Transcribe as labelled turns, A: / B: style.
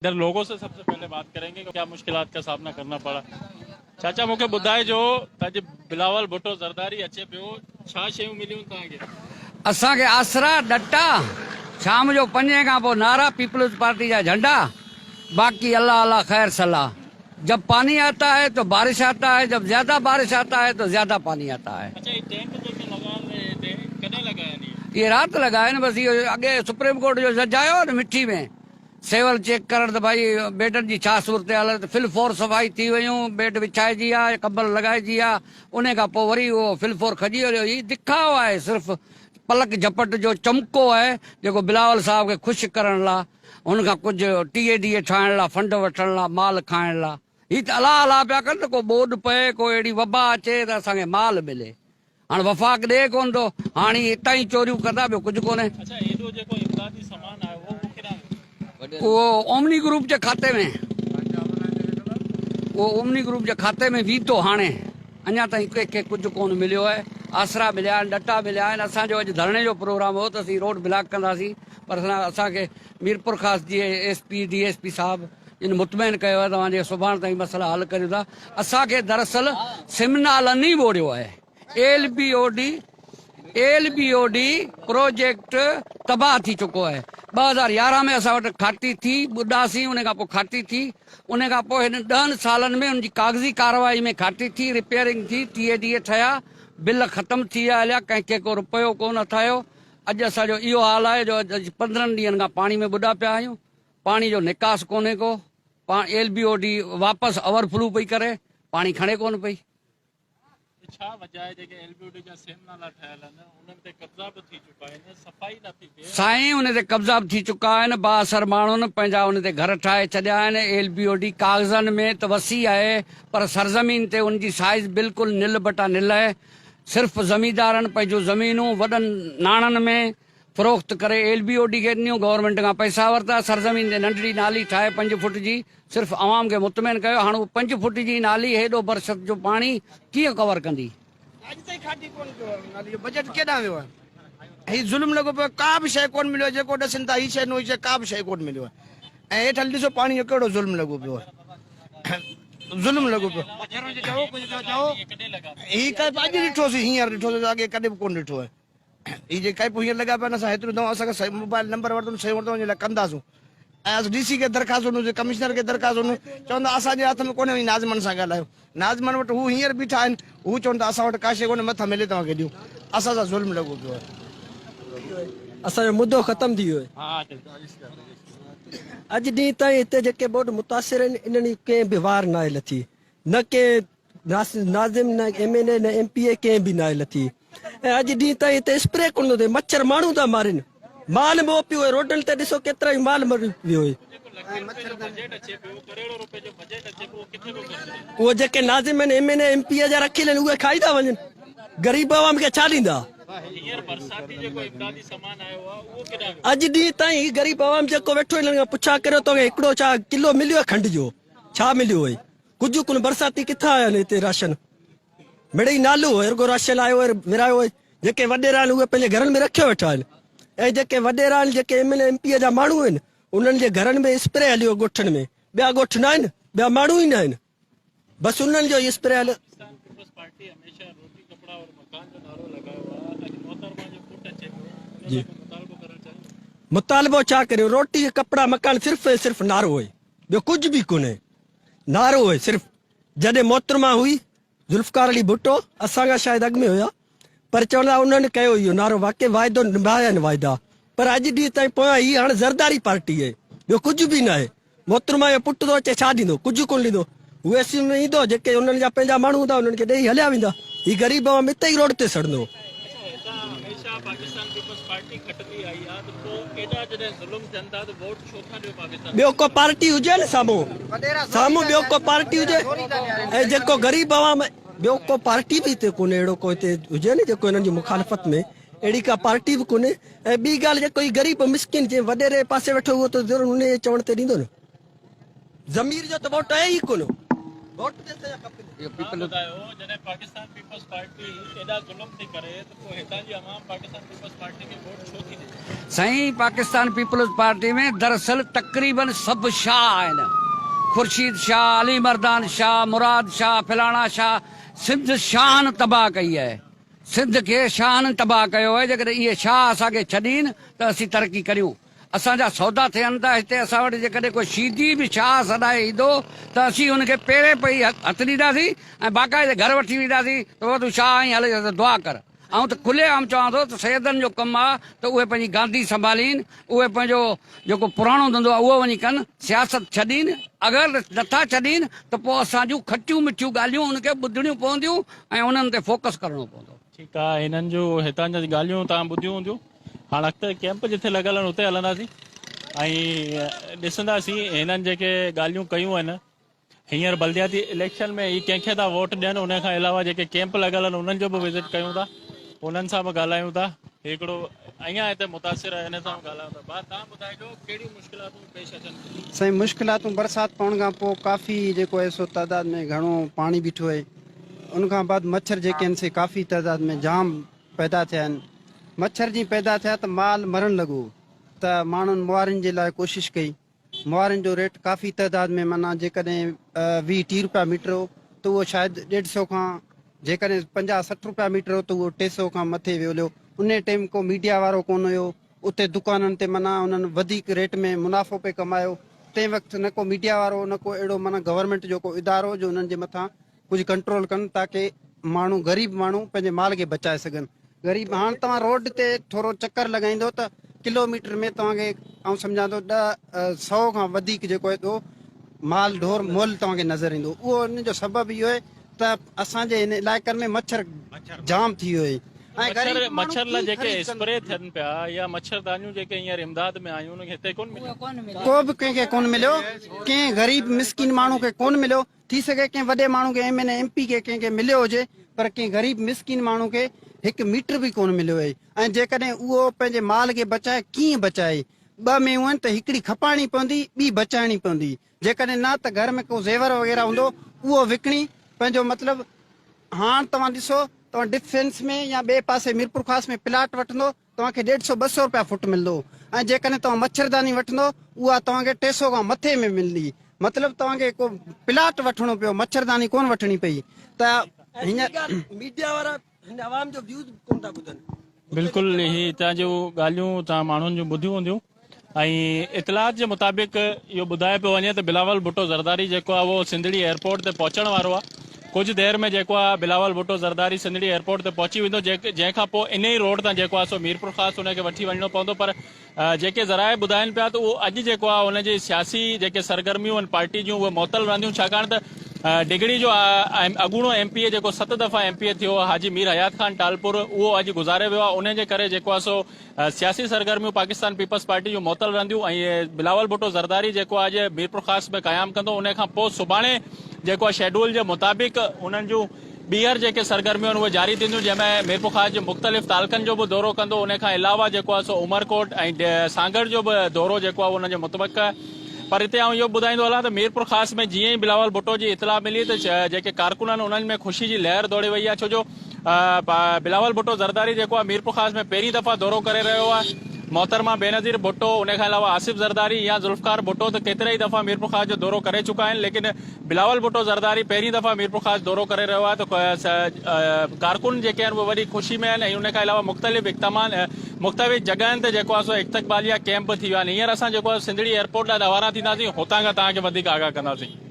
A: इधर लोगों से सबसे पहले बात करेंगे कि क्या मुश्किलात का सामना करना पड़ा। चाचा मूंखे ॿुधाए जो तज बिलावल भुट्टो ज़रदारी अचे पियो, छा शयूं मिलियूं तव्हांखे?
B: असांखे आसरा डट्टा शाम जो 5 खां पोइ नारा पीपल्स पार्टी जा झंडा, बाकी अल्लाह अल्लाह खैर सलाह। जब पानी आता है तो बारिश आता है, जब ज्यादा बारिश आता है तो ज्यादा पानी आता है।
A: अच्छा, ये टेंट जो के लगा रहे थे कॾहिं लगाया नहीं?
B: ये रात लगाए न, बस ये अगे सुप्रीम कोर्ट जो जज आयो न मिठी में सेवल चेक करण त भाई बेडन जी छा सूरत हाल है। फिल फोर सफ़ाई थी वयूं, बेड विछाइजी आहे, कंबल लगाइजी आहे, उन खां पोइ वरी उहो फिल फोर खजी वियो। ही दिखाओ आहे, सिर्फ़ पलक झपट जो चमको आहे जेको बिलावल साहब खे ख़ुशि करण लाइ, हुनखां कुझु टीए ठाहिण लाइ, फंड वठण लाइ, माल खाइण लाइ। ही त अलाह अलाह पिया कनि त को ॿोॾ पए, को अहिड़ी वबा अचे त असांखे माल मिले। हाणे वफ़ाक़ ॾे कोन थो, हाणे हितां ई चोरियूं कंदा, ॿियो कुझु कोन्हे।
A: अच्छा, एॾो जेको इमदादी सामान आहे वो किथां?
B: वो ओमनी ग्रुप जे खाते में, वो ओमनी ग्रुप जे खाते में वीतो। हाणे अञा ताईं कंहिंखे कुझु कोन मिलियो आहे। आसरा मिलिया आहिनि, डटा मिलिया आहिनि। असांजो अॼु धरणे जो प्रोग्राम हो त असीं रोड ब्लॉक कंदासीं, पर असांखे मीरपुर ख़ासि जी एसपी डीएसपी साहब इन मुतमैन कयो आहे तव्हांजे सुभाणे ताईं मसइला हल करियूं था। असांखे दरअसल सिमनालनी बोड़ियो आहे। एलबीओडी प्रोजेक्ट तबाह थी चुको है। 2011 में असां वटि खाती थी, ॿुधासीं, उन खां पोइ खाती थी, उन खां पोइ हिन 10 सालनि में उनजी कागज़ी कार्रवाई में खाती थी, रिपेयरिंग थी, टीए ठहिया, बिल ख़तम थी विया हलिया, कंहिंखे को रुपयो कोन अथायो। अॼु असांजो इहो हाल आहे जो 15 ॾींहंनि खां पाणी में ॿुॾा पिया आहियूं, पाणी जो निकास कोन्हे को। एलबीओडी वापसि ओवरफ्लो पई करे, पाणी खणे कोन पई।
A: छा वजह आहे जेके एलबीओडी जा सेम नाला ठहियल आहिनि उन्हनि ते कब्ज़ा बि थी चुका आहिनि, सफ़ाई नथी थिए?
B: साईं, उन ते कब्ज़ा बि थी चुका आहिनि। बाअसर माण्हुनि पंहिंजा उन ते घर ठाहे छॾिया आहिनि। एलबीओडी कागज़नि में त वसी आहे, पर सरज़मीन ते उनजी साइज़ बिल्कुलु निल बटा निल आहे। सिर्फ़ ज़मींदारनि पंहिंजूं ज़मीनूं वॾनि नाणनि में फ़रोख्त करे एलबीओडी खे ॾिनियूं, गवर्नमेंट खां पैसा वरिता, सरज़मीन ते नंढड़ी नाली ठाहे 5 फुट जी, सिर्फ़ आवाम खे मुतमैन कयो। हाणे 5 फुट जी नाली हेॾो बरसत जो पाणी कीअं कवर कंदी?
C: बजट केॾां वियो आहे? ही ज़ुल्म लॻो पियो, का बि शइ कोन मिलियो। जेको ॾसनि था ही शइ न, शइ का बि शइ कोन मिलियो आहे। ऐं हेठि ॾिसो पाणी जो कहिड़ो ज़ुल्म लॻो पियो आहे, ज़ुल्म लॻो पियो। ही अॼु ॾिठोसीं, हींअर ॾिठोसीं, अॻे कॾहिं बि कोन ॾिठो आहे। ही जे काई हींअर लॻा पिया, असां हेतिरो दफ़ो असांखे मोबाइल नंबर वरितो, शइ वरितो, हुन लाइ कंदासूं। ऐं डीसी खे दरख़्वास्त ॾिनो, कमिश्नर खे दरख़्वास्त ॾिनो, चवंदा असांजे हथ में कोन्हे, नाज़मन सां ॻाल्हायो। नाज़मन वटि हू हींअर बीठा आहिनि, हू चवनि था असां वटि का शइ कोन्हे, मथां मिले तव्हांखे ॾियूं। असां सां ज़ुल्म लॻो पियो आहे।
D: असांजो मुद्दो ख़तम थी वियो आहे। अॼु ॾींहं ताईं हिते जेके बोर्ड मुतासिर आहिनि, इन्हनि कंहिं बि वार न आहे लथी, न कंहिं नाज़िम, न MNA, न MPA, कंहिं बि न आहे लथी। ऐं अॼु ॾींहं ताईं हिते स्प्रे कोन थो थिए, मच्छर माण्हू था मारनि, माल मोह पियो आहे। रोडनि ते ॾिसो केतिरा ई माल मरी वियो आहे। उहे जेके नाज़िम आहिनि, MNA, MPA जा रखियल आहिनि, उहे खाई था वञनि, ग़रीब आवाम खे छा ॾींदा? अॼु ॾींहं ताईं ग़रीब आवाम जेको वेठो हिननि खां पुछा करियो तो हिकिड़ो छा किलो मिलियो आहे खंड जो, छा मिलियो आहे? कुझु कोन। बरसाती किथां आया आहिनि हिते? राशन मिड़ई नालो एरगो राशन आयो आहे, विरायो आहे। जेके वॾेरा आहिनि उहे पंहिंजे घरनि में रखियो वेठा आहिनि, ऐं जेके वॾेरा आहिनि, जेके MNA, MPA जा माण्हू आहिनि, उन्हनि जे घरनि में स्प्रे हलियो ॻोठनि में। ॿिया ॻोठ न आहिनि, ॿिया माण्हू ई न आहिनि, बसि उन्हनि जो स्प्रे हलियो। मुतालबो छा करियो? रोटी, कपिड़ा, मकान, सिर्फ़ ऐं सिर्फ़ नारो आहे, ॿियो कुझु बि कोन्हे। नारो आहे सिर्फ़। जॾहिं मोहतरमा हुई ज़ुल्फ़कार अली भुट्टो, असांखां शायदि अॻु में हुया, पर चवंदा उन्हनि कयो इहो नारो, वाक़ई वाइदो निभाया आहिनि वाइदा। पर अॼु ॾींहं ताईं पोयां ही हाणे ज़रदारी पार्टी आहे, ॿियो कुझु बि न आहे। मोहतरमा जो पुटु थो अचे, छा ॾींदो? कुझु कोन ॾींदो। उहे एसी में ईंदो, जेके उन्हनि जा पंहिंजा माण्हू हूंदा उन्हनि खे ॾेई हलिया वेंदा। ही ग़रीब आवाम हिते ई रोड ते सड़ंदो। ॿियो को पार्टी हुजे न साम्हूं, ॿियो को पार्टी हुजे, ऐं जेको ग़रीब आवाम, ॿियो को पार्टी बि हिते कोन्हे अहिड़ो को हिते हुजे न जेको हिननि जी मुखालफ़त में, अहिड़ी का पार्टी बि कोन्हे। ऐं ॿी ॻाल्हि, जेको ही ग़रीब मिसकिन जे वॾेरे पासे वेठो, उहो त ज़रूरु उन जे चवण ते ॾींदो न। ज़मीर जो त वोट आहे ई कोन, वोट ते खपे।
B: इहो पीपल
A: ॿुधायो जॾहिं पाकिस्तान पीपल्स पार्टी एॾा ज़ुल्म थी करे त पोइ हितां जी अवाम पाकिस्तान पीपल्स पार्टी खे वोट छो थी ॾे?
B: साईं पाकिस्तान पीपल्स पार्टी में दरअसल तक़रीबन सब शाह आहिनि। खुर्शीद शाह, अली मर्दान शाह, मुराद शाह, फिलाणा शाह, सिंध शाहनि तबाह कई आहे। सिंध खे शाहनि तबाह कयो आहे। जेकॾहिं इहे शाह असांखे छॾीनि त असीं तरक़ी करियूं। असांजा सौदा थियनि था हिते। असां वटि जेकॾहिं कोई शीदी बि शाह सदाए ईंदो त असीं हुनखे पहिरें पई हथु ॾींदासीं ऐं बाक़ाइदे घर वठी वेंदासीं त उहो तूं शाह आई हले त दुआ कर। ऐं त खुले आम चवां थो त सैयदनि जो कमु आहे त उहे पंहिंजी गांधी संभालीनि, उहे पंहिंजो जेको पुराणो धंधो आहे उहो वञी कनि, सियासत छॾीनि। अगरि नथा छॾीनि त पोइ असां जूं खटियूं मिठियूं ॻाल्हियूं उनखे ॿुधणियूं पवंदियूं ऐं उन्हनि ते फोकस करणो पवंदो।
A: ठीकु आहे, हिननि जो हितां जी ॻाल्हियूं तव्हां ॿुधियूं हूंदियूं। हाणे अॻिते कैंप जिथे लॻल आहिनि उते हलंदासीं ऐं ॾिसंदासीं हिननि जेके ॻाल्हियूं कयूं आहिनि हींअर बल्दियाती इलेक्शन में ही कंहिंखे था वोट ॾियनि। उन खां अलावा जेके कैंप लॻल आहिनि उन्हनि जो बि विज़िट कयूं था, उन्हनि सां बि ॻाल्हायूं था। हिकिड़ो अञा हिते मुतासिर आहे, हिन सां बि ॻाल्हायूं था। भाउ तव्हां ॿुधाइजो कहिड़ियूं मुश्किलातूं पेश अचनि?
E: साईं मुश्किलातूं बरसाति पवण खां पोइ काफ़ी जेको आहे सो तइदाद में घणो पाणी बीठो आहे। उनखां बाद मच्छर जेके आहिनि से काफ़ी तइदाद में जाम पैदा थिया आहिनि। मच्छर जी पैदा थिया त माल मरण लॻो त माण्हुनि मुआरिन जे लाइ कोशिशि कई। मुआरिन जो रेट काफ़ी तइदाद में माना जेकॾहिं 20-30 रुपया मीटर हो त उहो शायदि 150 खां, जेकॾहिं 50-60 रुपया मीटर हो त उहो 300 खां मथे वियो। उन टाइम को मीडिया वारो कोन हुयो। उते दुकाननि ते माना उन्हनि वधीक रेट में मुनाफ़ो पे कमायो। तंहिं वक़्तु न को मीडिया वारो न को अहिड़ो माना गवर्नमेंट जो को इदारो जो उन्हनि जे मथां कुझु कंट्रोल कनि ताकी माण्हू गरीब माण्हू पंहिंजे माल खे बचाए सघनि। गरीब हाणे तव्हां रोड ते थोरो चकर लॻाईंदो त किलोमीटर में तव्हांखे ऐं सम्झां थो 100 खां वधीक जेको आहे उहो माल ढोर मोल तव्हांखे नज़र ईंदो। उहो उन जो सबबु इहो आहे त असांजे हिन इलाइक़नि में मच्छर जाम थी वियो आहे।
A: मच्छर लाइ जेके स्प्रे थियनि पिया या मच्छरदानियूं जेके हींअर इमदाद में आयूं उनखे हिते कोन मिलियो।
E: को बि कंहिंखे कोन मिलियो। कंहिं ग़रीब मिसकिन माण्हू खे कोन मिलियो। थी सघे कंहिं वॾे माण्हू खे MN MP खे कंहिंखे मिलियो हुजे, पर कंहिं ग़रीब मिसकिन माण्हू खे 1 मीटर बि कोन मिलियो आहे। ऐं जेकॾहिं उहो पंहिंजे माल खे बचाए कीअं बचाए? 2 मेंहूं आहिनि त हिकिड़ी खपाइणी पवंदी, ॿी बचाइणी पवंदी। जेकॾहिं न त घर में को ज़ेवर वग़ैरह हूंदो उहो विकिणी पंहिंजो मतिलबु। हाणे तव्हां ॾिसो, तव्हां डिफेंस में या ॿिए पासे मीरपुर ख़ास में प्लाट वठंदो तव्हांखे 150-200 रुपया फुट मिलंदो। ऐं जेकॾहिं तव्हां मच्छरदानी वठंदो उहा तव्हांखे 300 खां मथे में मिलंदी। मतिलबु तव्हांखे को प्लाट वठिणो पियो, मच्छरदानी कोन वठणी पई। त हींअर
D: मीडिया वारा हिन आवाम जो व्यूज़ कोन था ॿुधनि।
A: बिल्कुलु ही हितां जूं ॻाल्हियूं तव्हां माण्हुनि जूं ॿुधियूं हूंदियूं। ऐं इतलात जे मुताबिक़ इहो ॿुधाए पियो वञे त बिलावल भुट्टो ज़रदारी जेको आहे उहो सिंधड़ी एयरपोर्ट ते पहुचण वारो आहे। कुछ देर में जेको आहे बिलावल भुट्टो ज़रदारी सिंधड़ी एयरपोर्ट ते पहुची वेंदो, जंहिंखां पोइ इन ई रोड तां जेको आहे सो मीरपुर ख़ासि उनखे वठी वञिणो पवंदो। पर जेके ज़राए ॿुधाइनि पिया त उहो अॼु जेको आहे उनजी सियासी जेके सरगर्मियूं आहिनि पार्टी जूं उहे मुअतल रहंदियूं, छाकाणि त डिगड़ी जो अॻूणो MP जेको 7 दफ़ा MP थियो हाजी मीर हयात खान टालपुर, उहो अॼु गुज़ारे वियो आहे। उन जे करे जेको आहे सो सियासी सरगर्मियूं पाकिस्तान पीपल्स पार्टी जूं मुअतल रहंदियूं। ऐं बिलावल भुट्टो ज़रदारी जेको आहे अॼु मीरपुर ख़ासि में क़याम कंदो। उन खां पोइ सुभाणे जेको आहे शेड्यूल जे मुताबिक़ उन्हनि जूं ॿीहर जेके सरगर्मियूं आहिनि उहे जारी थींदियूं, जंहिंमें मीरपुर ख़ास जे मुख़्तलिफ़ तालुकनि जो बि दौरो कंदो। उन खां अलावा जेको आहे सो उमरकोट ऐं सांगड़ जो बि दौरो जेको आहे उन जो मुतबक़ आहे। पर हिते आउं इहो ॿुधाईंदो हलां त मीरपुर ख़ासि में जीअं ई बिलावल भुट्टो जी इतला मिली त जेके कारकुन आहिनि उन्हनि में ख़ुशी जी लहर दौड़ी वई आहे। छो जो बिलावल भुट्टो ज़रदारी जेको आहे मीरपुर ख़ासि में पहिरीं दफ़ा दौरो करे रहियो आहे। मोहतरमा बेनज़ीर भुट्टो, उन खां अलावा आसिफ ज़रदारी या ज़ुल्फ़कार भुट्टो त केतिरा ई दफ़ा मीरपुर ख़ासि जो दौरो करे चुका आहिनि, लेकिन बिलावल भुट्टो ज़रदारी पहिरीं दफ़ा मीरपुर ख़ासि दौरो करे रहियो आहे। त कारकुन जेके आहिनि उहे वॾी ख़ुशी में आहिनि। ऐं उन खां अलावा मुख़्तलिफ़ जॻहियुनि ते जेको आहे सो इस्तक़बालिया कैंप थी विया आहिनि। हींअर असां जेको आहे सिंधड़ी एयरपोर्ट लाइ रवाना थींदासीं, हुतां खां तव्हांखे वधीक आगाह कंदासीं।